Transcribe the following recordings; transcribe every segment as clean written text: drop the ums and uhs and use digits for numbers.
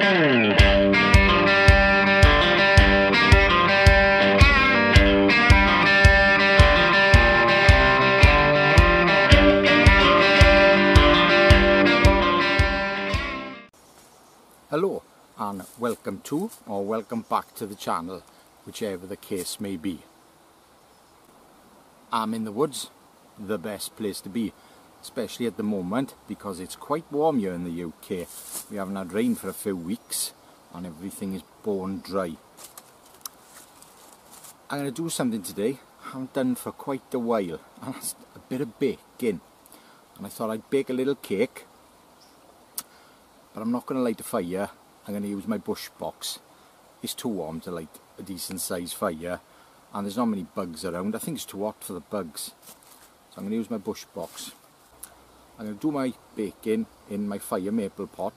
Hello and welcome to or welcome back to the channel, whichever the case may be. I'm in the woods, the best place to be, especially at the moment because it's quite warm here in the UK. We haven't had rain for a few weeks and everything is bone dry. I'm going to do something today I haven't done for quite a while, and that's a bit of baking. And I thought I'd bake a little cake. But I'm not going to light a fire. I'm going to use my bush box. It's too warm to light a decent sized fire, and there's not many bugs around. I think it's too hot for the bugs, so I'm going to use my bush box. I'm going to do my baking in my firemaple pot.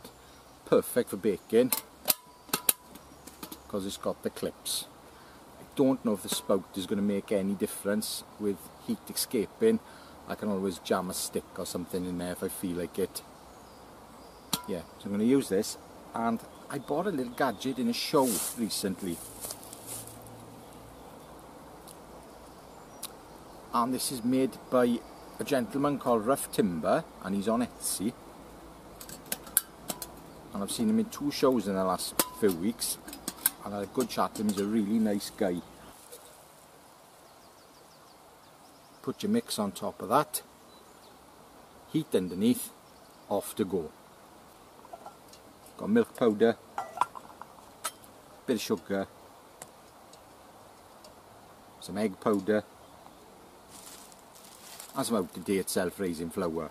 Perfect for baking because it's got the clips. I don't know if the spout is going to make any difference with heat escaping. I can always jam a stick or something in there if I feel like it. Yeah, so I'm going to use this, and I bought a little gadget in a show recently, and this is made by a gentleman called Rough Timber, and he's on Etsy, and I've seen him in 2 shows in the last few weeks, and I had a good chat to him. He's a really nice guy. Put your mix on top of that, heat underneath, off to go. Got milk powder, bit of sugar, some egg powder, and some out-to-date self-raising flour.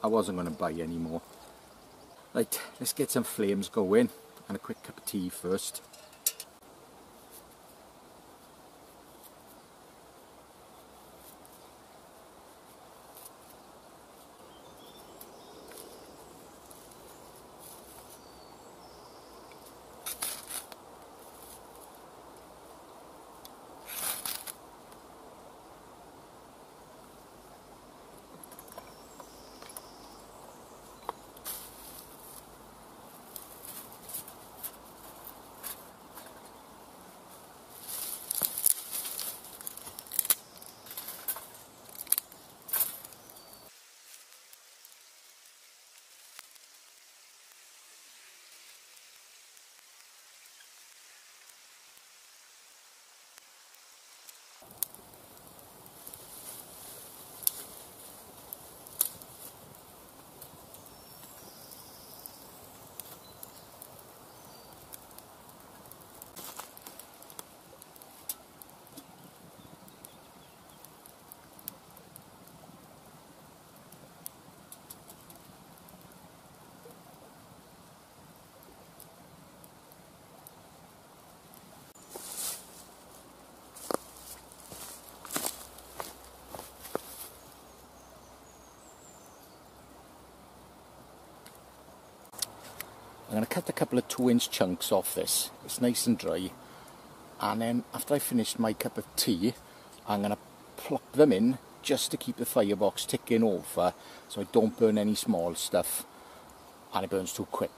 I wasn't going to buy any more. Right, let's get some flames going, and a quick cup of tea first. I'm going to cut a couple of 2-inch chunks off this. It's nice and dry, and then after I finished my cup of tea, I'm going to plop them in just to keep the firebox ticking over so I don't burn any small stuff and it burns too quick.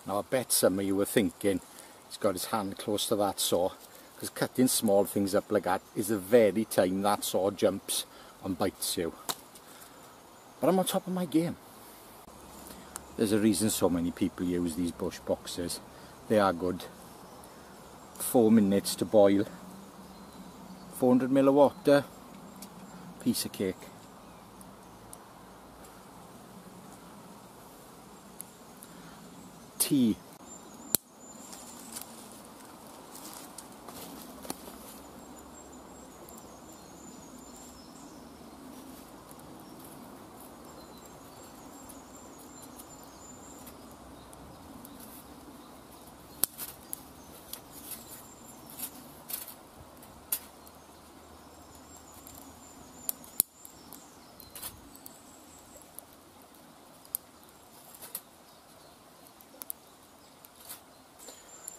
Now I bet some of you were thinking he's got his hand close to that saw, because cutting small things up like that is the very time that saw jumps and bites you. But I'm on top of my game. There's a reason so many people use these bush boxes. They are good. 4 minutes to boil, 400 ml of water, piece of cake. Tea.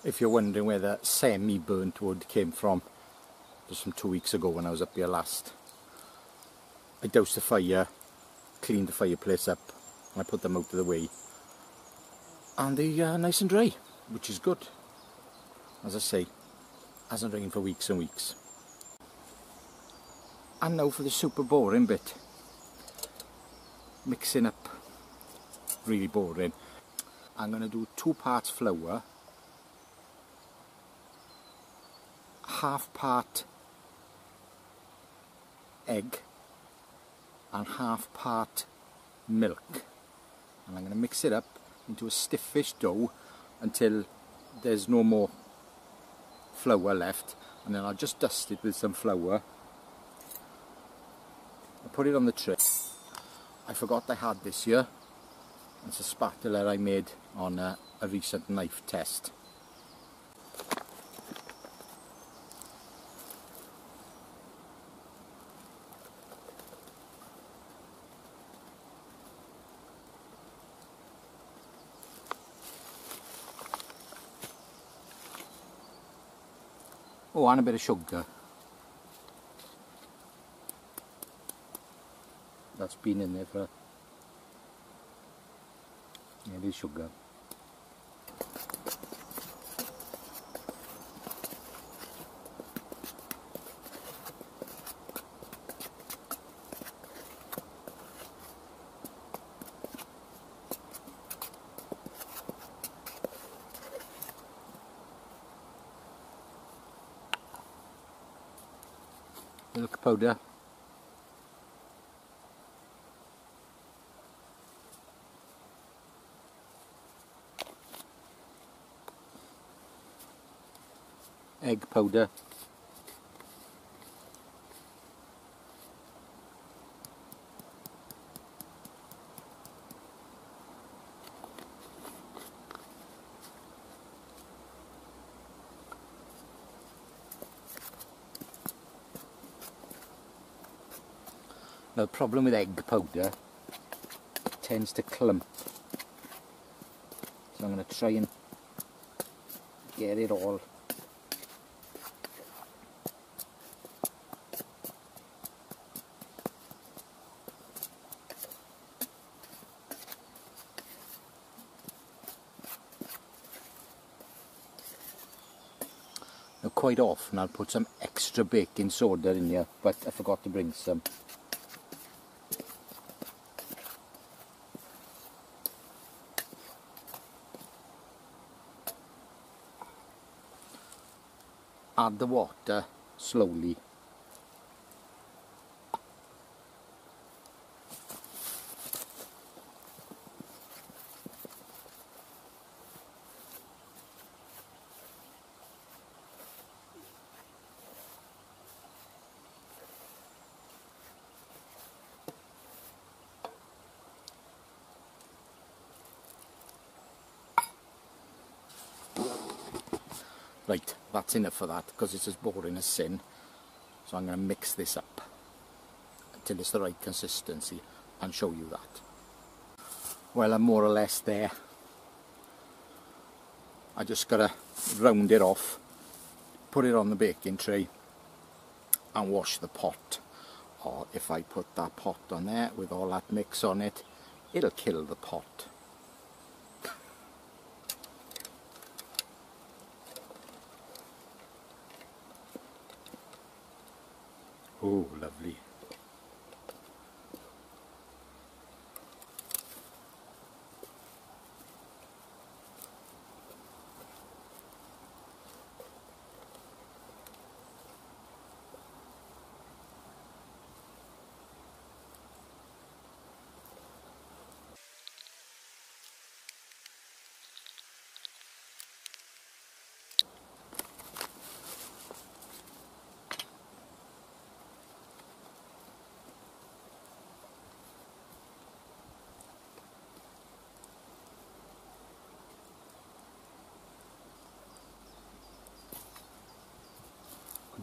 If you're wondering where the semi-burnt wood came from, just from 2 weeks ago when I was up here last. I doused the fire, cleaned the fireplace up, and I put them out of the way. And they're nice and dry, which is good. As I say, hasn't rained for weeks and weeks. And now for the super boring bit. Mixing up, really boring. I'm going to do 2 parts flour, half part egg and half part milk, and I'm going to mix it up into a stiffish dough until there's no more flour left, and then I'll just dust it with some flour. I'll put it on the tray. I forgot I had this here. It's a spatula I made on a recent knife test. Oh, and a bit of sugar. That's been in there for... yeah, it is sugar. Milk powder. Egg powder. Now, the problem with egg powder, it tends to clump. So I'm going to try and get it all. Now, quite often I'll put some extra baking soda in here, but I forgot to bring some. Add the water slowly. Right, that's enough for that because it's as boring as sin. So I'm going to mix this up until it's the right consistency and show you that. Well, I'm more or less there. I just got to round it off, put it on the baking tray and wash the pot. Or if I put that pot on there with all that mix on it, it'll kill the pot. Oh, lovely.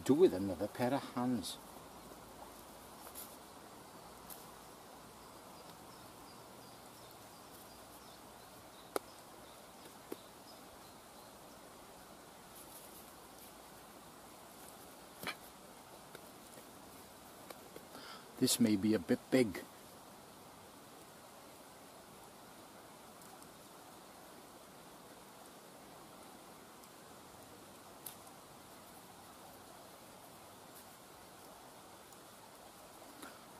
Do with another pair of hands. This may be a bit big.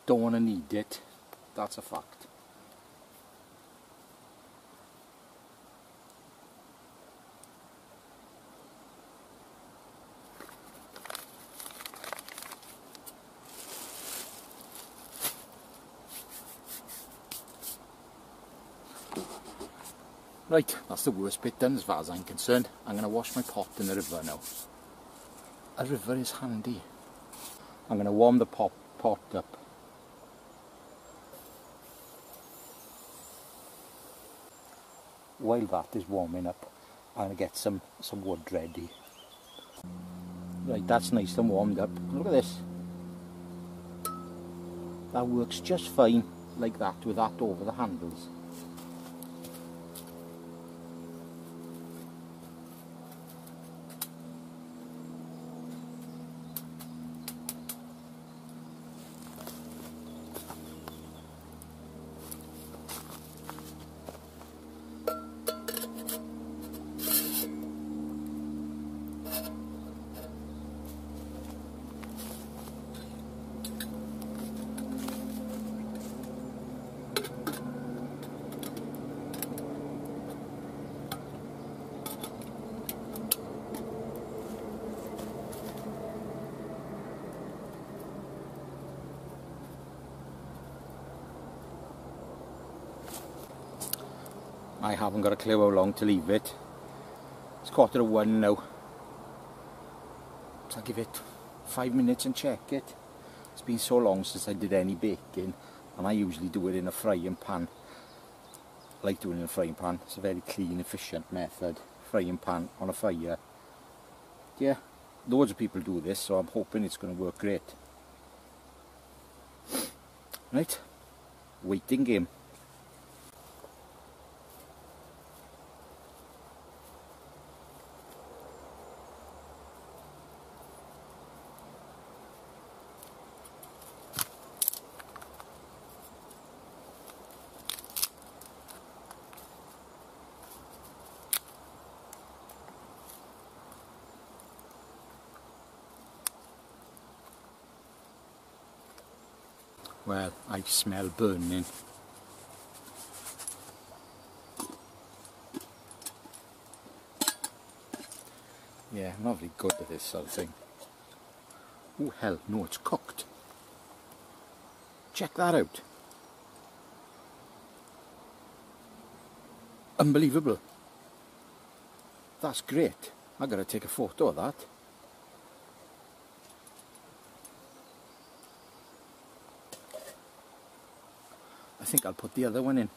Don't want to knead it, that's a fact. Right, that's the worst bit done as far as I'm concerned. I'm going to wash my pot in the river now. A river is handy. I'm going to warm the pot up. While that is warming up, I'm going to get some wood ready. Right, that's nice and warmed up. Look at this. That works just fine like that with that over the handles. I haven't got a clue how long to leave it. It's 1:45 now. So I'll give it 5 minutes and check it. It's been so long since I did any baking, and I usually do it in a frying pan. I like doing it in a frying pan. It's a very clean, efficient method. Frying pan on a fire. Yeah, loads of people do this, so I'm hoping it's going to work great. Right, waiting game. Well, I smell burning. Yeah, I'm not very good at this sort of thing. Oh hell, no, it's cooked. Check that out. Unbelievable. That's great. I've got to take a photo of that. I think I'll put the other one in.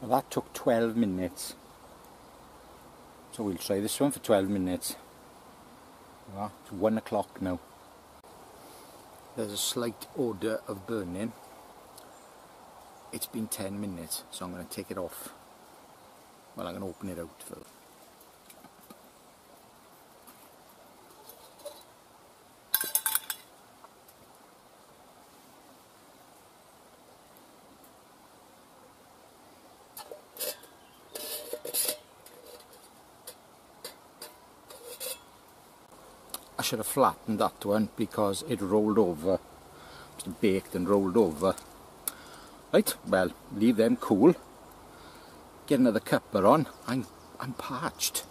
Well, that took 12 minutes. So we'll try this one for 12 minutes. Well, it's 1 o'clock now. There's a slight odour of burning. It's been 10 minutes, so I'm going to take it off. Well, I'm going to open it out first. I should have flattened that one because it rolled over. It was baked and rolled over. Right, well, leave them cool. Get another cuppa on. I'm parched.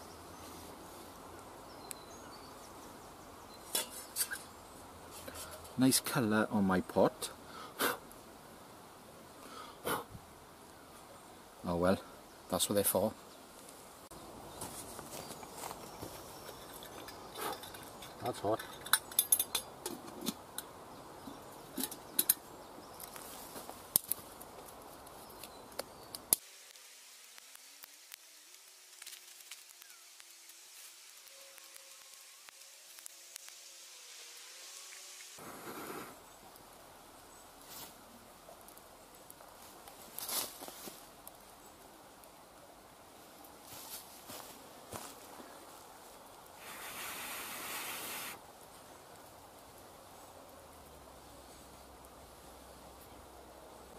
Nice colour on my pot. Oh well, that's what they're for. That's hot.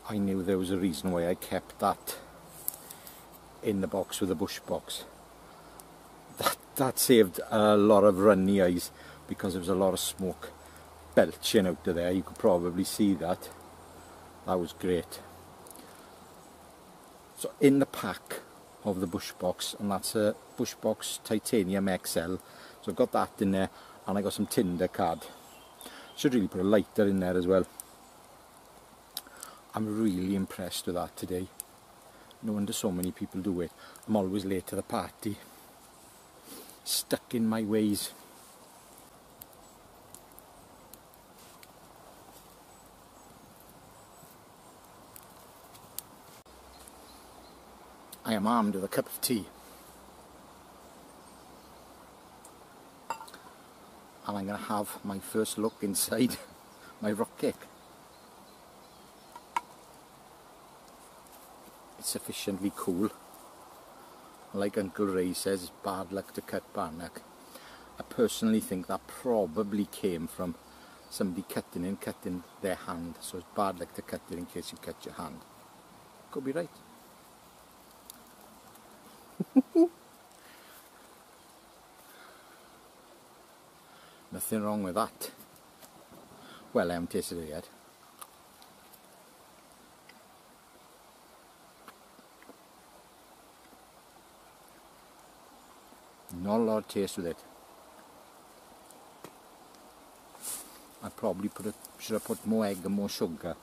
I knew there was a reason why I kept that in the box with the bush box. That saved a lot of runny eyes because there was a lot of smoke belching out of there. You could probably see that. That was great. So in the pack of the bush box, and that's a bush box titanium XL. So I've got that in there, and I got some tinder card. Should really put a lighter in there as well. I'm really impressed with that today. No wonder so many people do it. I'm always late to the party. Stuck in my ways. I am armed with a cup of tea. And I'm going to have my first look inside my rock cake. It's sufficiently cool. Like Uncle Ray says, it's bad luck to cut barnack. I personally think that probably came from somebody cutting their hand. So it's bad luck to cut it in case you cut your hand. Could be right. Nothing wrong with that. Well, I haven't tasted it yet. Not a lot of taste with it. I probably should have put more egg and more sugar.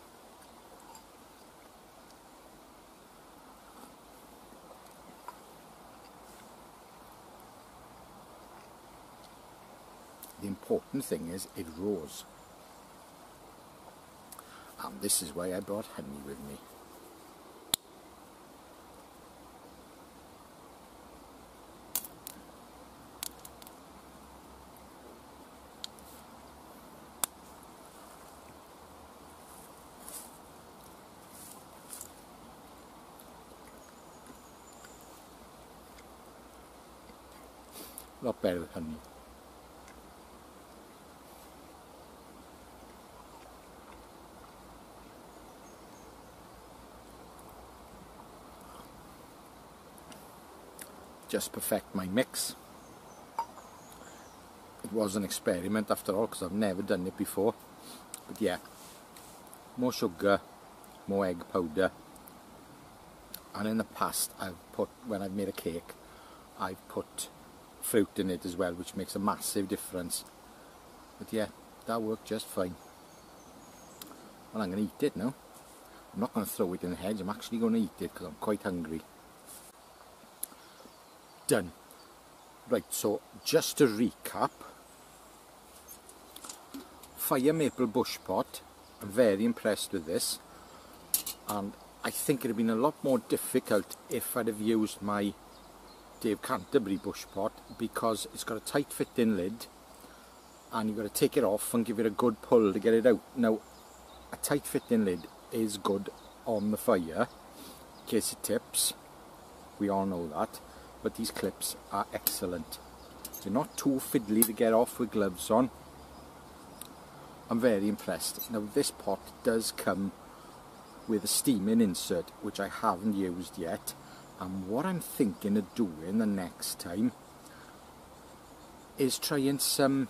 The important thing is it rose. And this is why I brought honey with me. A lot better with honey. Just perfect my mix. It was an experiment after all because I've never done it before. But yeah, more sugar, more egg powder. And in the past when I've made a cake, I've put fruit in it as well, which makes a massive difference. But yeah, that worked just fine. Well, I'm going to eat it now. I'm not going to throw it in the hedge, I'm actually going to eat it because I'm quite hungry. Done. Right, so just to recap, firemaple bushpot, I'm very impressed with this, and I think it would have been a lot more difficult if I'd have used my Dave Canterbury bushpot, because it's got a tight fitting lid and you've got to take it off and give it a good pull to get it out. Now, a tight fitting lid is good on the fire in case it tips, we all know that, but these clips are excellent. They're not too fiddly to get off with gloves on. I'm very impressed. Now this pot does come with a steaming insert, which I haven't used yet. And what I'm thinking of doing the next time is trying some,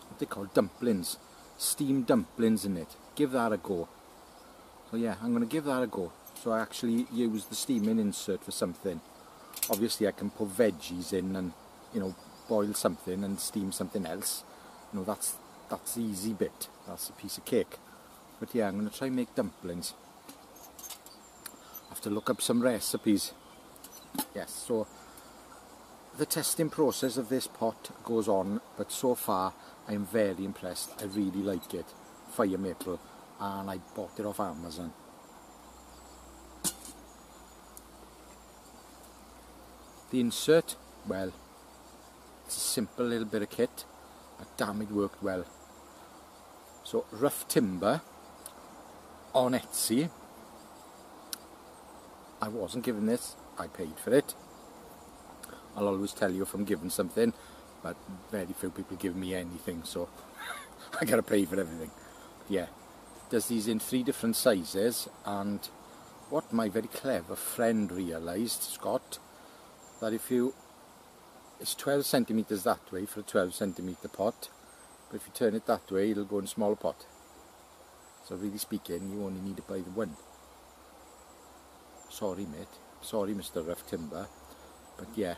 what they call dumplings, steamed dumplings in it. Give that a go. So yeah, I'm going to give that a go. So I actually use the steaming insert for something. Obviously I can put veggies in and, you know, boil something and steam something else. You know, that's that's the easy bit, that's the piece of cake. But yeah, I'm going to try and make dumplings. I have to look up some recipes. Yes, so the testing process of this pot goes on, but so far I'm very impressed. I really like it. Firemaple, and I bought it off Amazon. The insert, well, it's a simple little bit of kit, but damn, it worked well. So rough timber on Etsy. I wasn't given this, I paid for it. I'll always tell you if I'm given something, but very few people give me anything, so I gotta pay for everything. Yeah, does these in 3 different sizes, and what my very clever friend realised, Scott, that if you, it's 12 centimetres that way for a 12 centimetre pot, but if you turn it that way it'll go in a smaller pot. So really speaking, you only need to buy the one. Sorry mate, sorry Mr. Rough Timber, but yeah,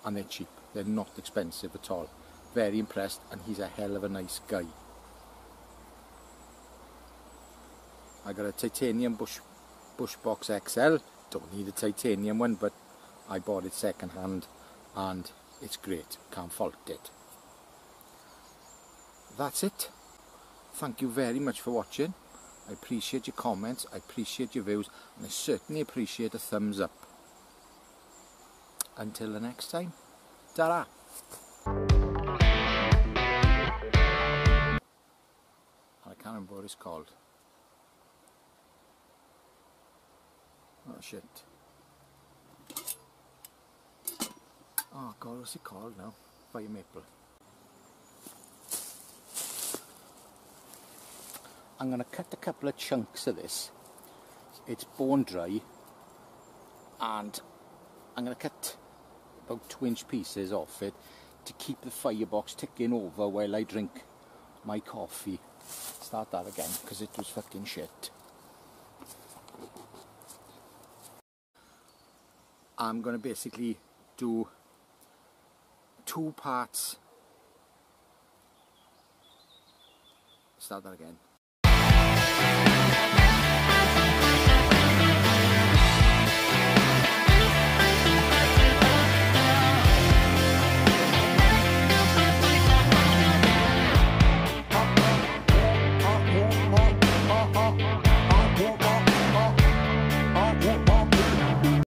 and they're cheap, they're not expensive at all. Very impressed, and he's a hell of a nice guy. I got a titanium Bushbox XL, don't need a titanium one, but I bought it second hand and it's great, can't fault it. That's it. Thank you very much for watching. I appreciate your comments, I appreciate your views, and I certainly appreciate a thumbs up. Until the next time, ta-ra! I can't remember what it's called. Oh shit. Oh god, what's it called now? Firemaple. I'm going to cut a couple of chunks of this. It's bone dry, and I'm going to cut about 2-inch pieces off it to keep the firebox ticking over while I drink my coffee. Start that again because it was fucking shit. I'm going to basically do 2 parts. Start that again.